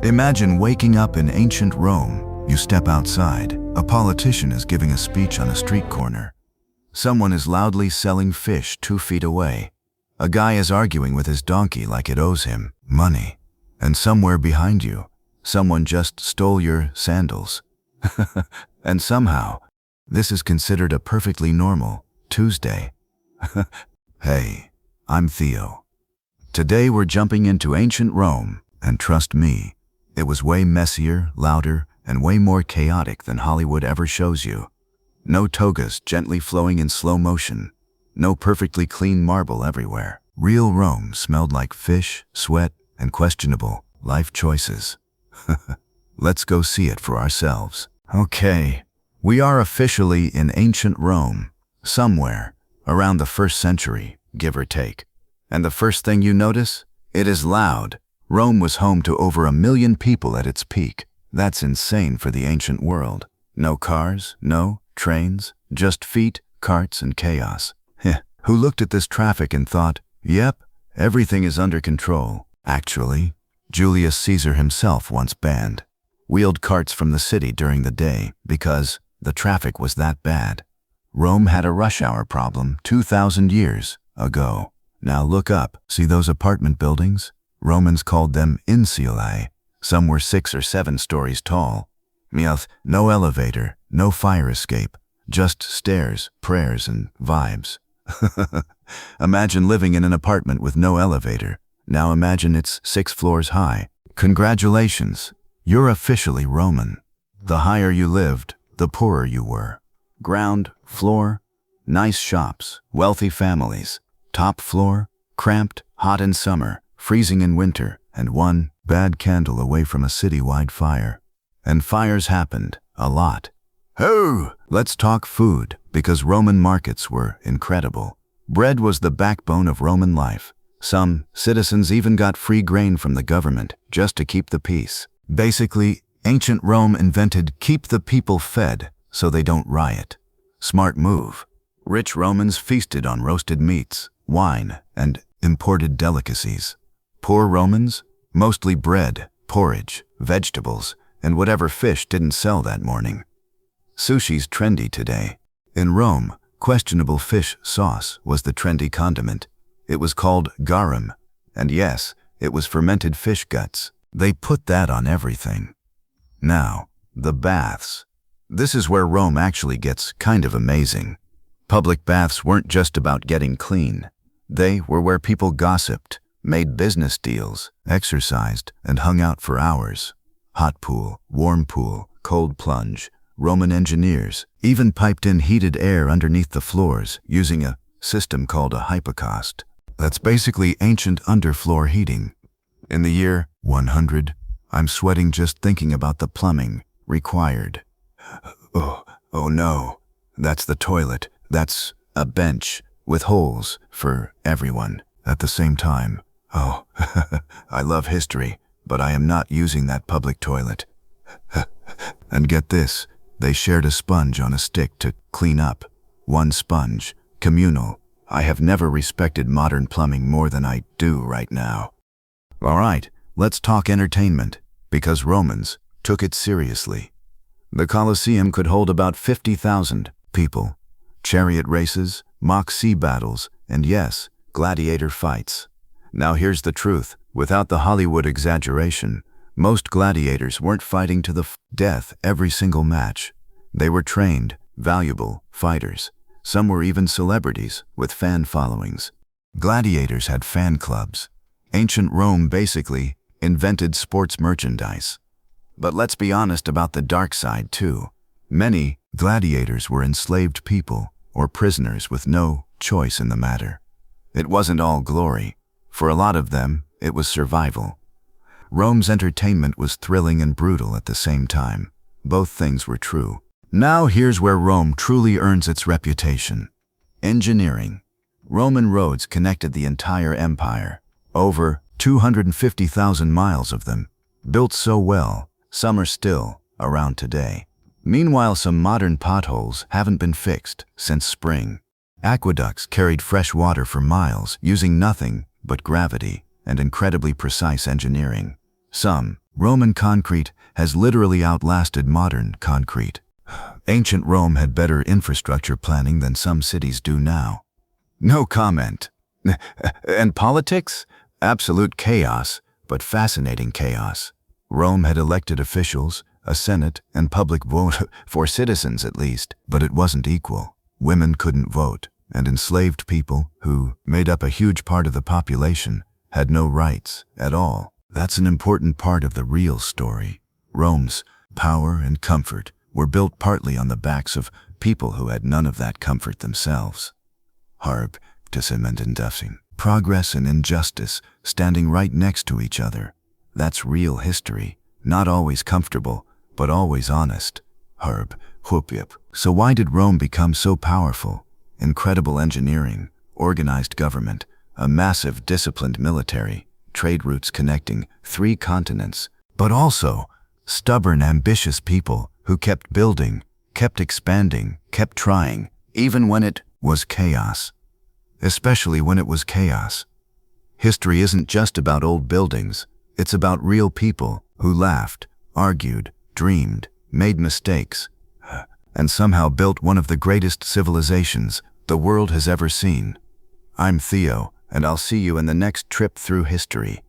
Imagine waking up in ancient Rome. You step outside. A politician is giving a speech on a street corner. Someone is loudly selling fish 2 feet away. A guy is arguing with his donkey like it owes him money. And somewhere behind you, someone just stole your sandals. And somehow, this is considered a perfectly normal Tuesday. Hey, I'm Theo. Today we're jumping into ancient Rome, and trust me, it was way messier, louder, and way more chaotic than Hollywood ever shows you. No togas gently flowing in slow motion. No perfectly clean marble everywhere. Real Rome smelled like fish, sweat, and questionable life choices. Let's go see it for ourselves. Okay, we are officially in ancient Rome, somewhere around the 1st century, give or take. And the first thing you notice? It is loud. Rome was home to over 1 million people at its peak. That's insane for the ancient world. No cars, no trains, just feet, carts, and chaos. Who looked at this traffic and thought, yep, everything is under control? Actually, Julius Caesar himself once wheeled carts from the city during the day because the traffic was that bad. Rome had a rush hour problem 2,000 years ago. Now look up, see those apartment buildings? Romans called them insulae. Some were 6 or 7 stories tall. No elevator, no fire escape, just stairs, prayers, and vibes. Imagine living in an apartment with no elevator. Now imagine it's 6 floors high. Congratulations, you're officially Roman. The higher you lived, the poorer you were. Ground floor, nice shops, wealthy families. Top floor, cramped, hot in summer, freezing in winter, and one bad candle away from a citywide fire. And fires happened, a lot. Oh, let's talk food, because Roman markets were incredible. Bread was the backbone of Roman life. Some citizens even got free grain from the government just to keep the peace. Basically, ancient Rome invented keep the people fed so they don't riot. Smart move. Rich Romans feasted on roasted meats, wine, and imported delicacies. Poor Romans? Mostly bread, porridge, vegetables, and whatever fish didn't sell that morning. Sushi's trendy today. In Rome, questionable fish sauce was the trendy condiment. It was called garum, and yes, it was fermented fish guts. They put that on everything. Now, the baths. This is where Rome actually gets kind of amazing. Public baths weren't just about getting clean. They were where people gossiped, made business deals, exercised, and hung out for hours. Hot pool, warm pool, cold plunge. Roman engineers even piped in heated air underneath the floors using a system called a hypocaust. That's basically ancient underfloor heating. In the year 100, I'm sweating just thinking about the plumbing required. Oh no, that's the toilet. That's a bench with holes for everyone at the same time. Oh, I love history, but I am not using that public toilet. And get this, they shared a sponge on a stick to clean up. One sponge, communal. I have never respected modern plumbing more than I do right now. All right, let's talk entertainment, because Romans took it seriously. The Colosseum could hold about 50,000 people. Chariot races, mock sea battles, and yes, gladiator fights. Now here's the truth. Without the Hollywood exaggeration, most gladiators weren't fighting to the death every single match. They were trained, valuable fighters. Some were even celebrities with fan followings. Gladiators had fan clubs. Ancient Rome basically invented sports merchandise. But let's be honest about the dark side too. Many gladiators were enslaved people or prisoners with no choice in the matter. It wasn't all glory. For a lot of them, it was survival. Rome's entertainment was thrilling and brutal at the same time. Both things were true. Now here's where Rome truly earns its reputation. Engineering. Roman roads connected the entire empire. Over 250,000 miles of them. Built so well, some are still around today. Meanwhile, some modern potholes haven't been fixed since spring. Aqueducts carried fresh water for miles using nothing but gravity and incredibly precise engineering. Some Roman concrete has literally outlasted modern concrete. Ancient Rome had better infrastructure planning than some cities do now. No comment. And politics? Absolute chaos, but fascinating chaos. Rome had elected officials, a senate, and public vote for citizens at least, but it wasn't equal. Women couldn't vote, and enslaved people, who made up a huge part of the population, had no rights at all. That's an important part of the real story. Rome's power and comfort were built partly on the backs of people who had none of that comfort themselves. Harb, Dissimendendufsing. Progress and injustice standing right next to each other. That's real history, not always comfortable, but always honest. Harb, Hupyip. So why did Rome become so powerful? Incredible engineering, organized government, a massive disciplined military, trade routes connecting 3 continents, but also stubborn, ambitious people who kept building, kept expanding, kept trying, even when it was chaos. Especially when it was chaos. History isn't just about old buildings, it's about real people who laughed, argued, dreamed, made mistakes, and somehow built one of the greatest civilizations the world has ever seen. I'm Theo, and I'll see you in the next trip through history.